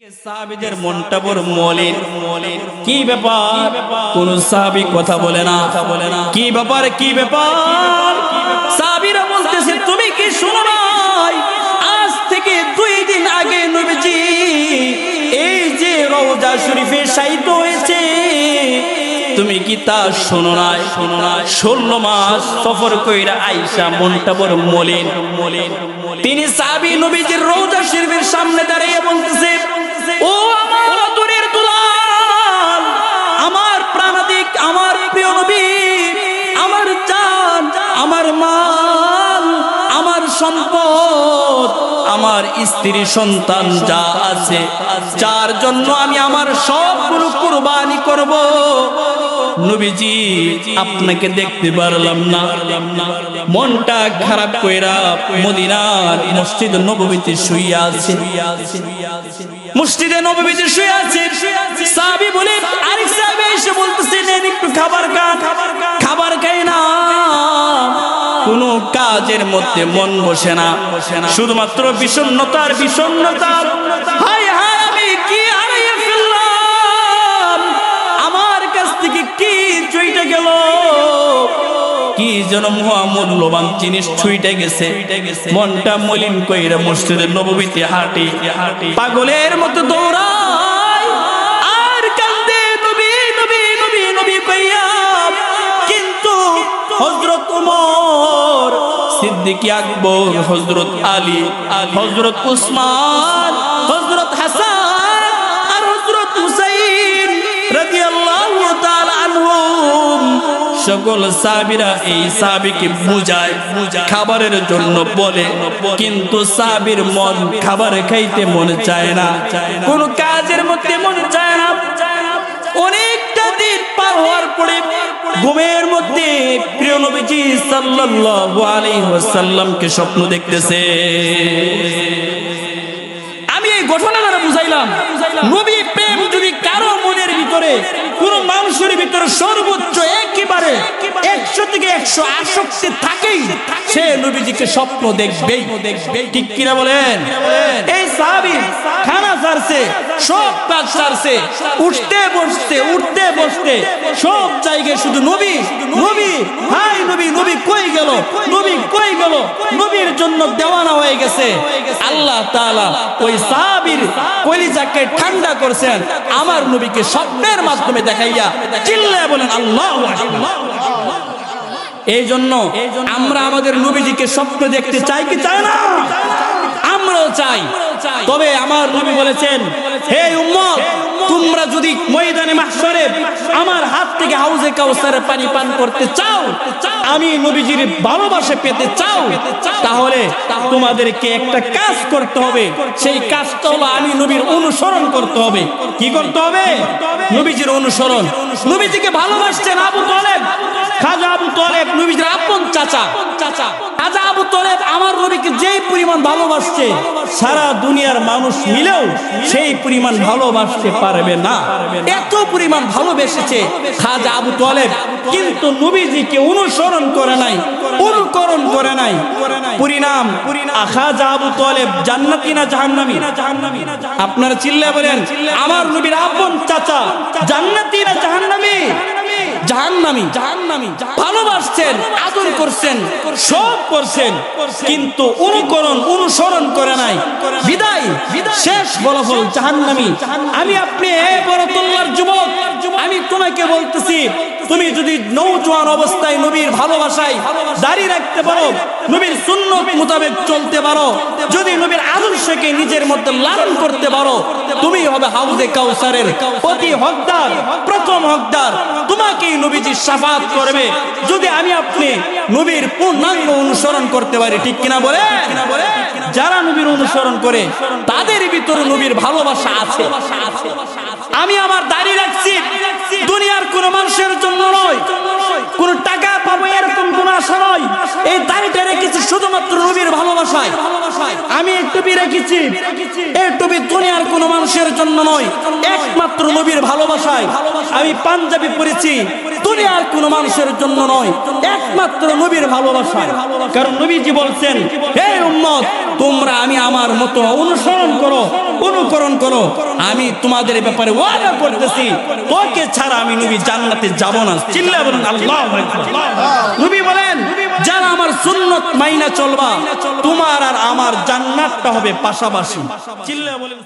সাহাবীদের মনটা বড় মলিন। কি ব্যাপার? কোন সাহাবী কথা বলে না। কি ব্যাপার? কি ব্যাপার? সাহাবীরা বলতেছে, তুমি কি শুনো নাই? আজ থেকে 2 দিন আগে নবীজি এই যে রওজা শরীফে শায়িত হয়েছে, তুমি কি তা শোনো নাই? 16 মাস সফর কইরা আয়েশা মনটা বড় মলিন। তিনি সাহাবী নবীজির রওজা শরীফের সামনে দাঁড়িয়ে বলতেছে, ও আমার আদরের দুলাল, আমার প্রাণাধিক, আমার প্রিয় নবী, আমার জান, আমার মাল, আমার সম্পদ, আমার স্ত্রী সন্তান যা আছে, যার জন্য আমি আমার সবগুলো কুরবানি করব, নবীজি আপনাকে দেখতে পারলাম না। মনটা খারাপ কইরা মদিনার মসজিদ নববীতে শুয়ে আছে। মসজিদে নববীতে শুয়ে আছে। সাহাবী বলে, আরেক সাহাবী এসে বলতেছে, নেন একটু খাবার খান। খাবার খাই না, কোনো কাজের মধ্যে মন বসে না, শুধুমাত্র বিষণ্ণতা। হায় হায়, আমি কি হারিয়ে ফেললাম? আমার কাছ থেকে কি চুইটা গেল? কি যেন মহামূল্যবান জিনিস ছুঁইটে গেছে। মনটা মলিন কইরা মসজিদের নববীতে হাঁটি, পাগলের মতো দৌড়ায় আর কান্দে, নবী নবী নবী নবী কইয়া। কিন্তু হযরত ওমর, সিদ্দিক আকবর, হযরত আলী, হযরত উসমান, হযরত হাসান আর হযরত হুসাইন রাদিয়াল্লাহু তাআলা আনহুম, সকল সাহাবীরা এই সাহাবীকে বুঝায়, খাবারের জন্য বলে, কিন্তু সাহাবীর মন খাবার খাইতে মন চায় না, কোন কাজের মধ্যে মন চায় না। অনেকটা দিন পার হওয়ার পরে ঘুমের মধ্যে প্রিয় নবীজি সাল্লাল্লাহু আলাইহি ওয়াসাল্লামকে স্বপ্ন দেখতেছে। আমি এই ঘটনা দ্বারা বুঝাইলাম, নবী প্রেম যদি কারো মনের ভিতরে, কোন মানুষের ভিতরে সর্বোচ্চ একেবারে 100 থেকে 100 আসক্তি থাকেই, সে নবীজিকে স্বপ্ন দেখবেই। ঠিক কিনা বলেন? এই সাহাবী খানা ছাড়ছে, সব কাজ ছাড়ছে, উঠতে বসতে সব জায়গায় শুধু নবী নবী, হাই নবী, নবী কই গেল, নবী কই গেল, নবীর জন্য দেওয়ানা হয়ে গেছে। আল্লাহ তাআলা ওই সাহাবীর কলিজাকে ঠান্ডা করেছেন আমার নবীকে স্বপ্নের মাধ্যমে দেখাইয়া। চিল্লায়া বলেন আল্লাহু আকবার। এই জন্য আমরা আমাদের নবীজিকে স্বপ্ন দেখতে চাই কি চাই না? আমরাও চাই। তবে আমার নবী বলেছেন, হে উম্মত, তোমরা যদি ময়দানে মাহশরে আমার হাত থেকে হাউজে কাউসারের পানি পান করতে চাও, আমি নবীজির ভালোবাসা পেতে চাও, তাহলে তোমাদেরকে একটা কাজ করতে হবে। সেই কাজটা হলো আমি নবীর অনুসরণ করতে হবে। কি করতে হবে? নবীজির অনুসরণ। নবীজিকে ভালোবাসছেন আবু তালেব, খাজা আবু তালেব, নবীজির আপন চাচা। খাজা আবু তালেব আমার নবীকে যেই পরিমাণ ভালোবাসছে, সারা দুনিয়ার মানুষ মিলেও সেই পরিমাণ ভালোবাসতে পারবে না। এত পরিমাণ ভালোবেসেছে খাজা আবু তালেব, কিন্তু নবীজিকে অনুসরণ করে নাই, অনুকরণ করে নাই। পরিণাম, খাজা আবু তালেব জান্নাতি না জাহান্নামী? আপনারা চিল্লায়া বলেন, আমার নবীর আপন চাচা জান্নাতি না জাহান্নামী? জাহান্নামী। ভালোবাসছেন, আদর করছেন, সব করছেন, কিন্তু অনুসরণ করে নাই, বিদায় শেষ ফলাফল জাহান্নামী। আমি আপনি বরতল্লার যুবক, আমি তোমাকে বলতেছি, তুমি যদি নওজোয়ান অবস্থায় নবীর ভালোবাসায় দাঁড়ি রাখতে পারো, নবীর সুন্নত মোতাবেক চলতে পারো, যদি নবীর আদর্শকে নিজের মধ্যে লালন করতে পারো, তুমি হবে হাউজে কাউসারের প্রতি হকদার, প্রথম হকদার। তোমাকেই নবীজি শাফাআত করবে যদি আমি আপনি নবীর পূর্ণাঙ্গ অনুসরণ করতে পারি। ঠিক কিনা বলে? যারা নবীর অনুসরণ করে তাদের ভিতরে নবীর ভালোবাসা আছে। আমি আমার দাড়ি রাখছি দুনিয়ার কোন মানুষের জন্য নয়, কোন টাকা পাবো এরকম কোন আশা নয়। এই দাড়িটা রেখেছি শুধুমাত্র নবীর ভালোবাসায়। আমি এই টুপি রেখেছি, এই টুপি দুনিয়ার কোন মানুষের জন্য নয়, একমাত্র নবীর ভালোবাসায়। আমি পাঞ্জাবি পরেছি দুনিয়ার কোন মানুষের জন্য নয়, একমাত্র নবীর ভালোবাসায়। কারণ নবীজি বলছেন, হে উম্মত, তোমরা আমি আমার মতো অনুকরণ করো। আমি তোমাদের ব্যাপারে ওয়াদা করতেছি, তোকে ছাড়া আমি নবী জান্নাতে যাব না। চিল্লায়া বলেন আল্লাহু আকবার। নবী বলেন, যারা আমার সুন্নত মাইনা চলবা, তোমার আর আমার জান্নাতটা হবে পাশাপাশি। চিল্লায়া বলেন।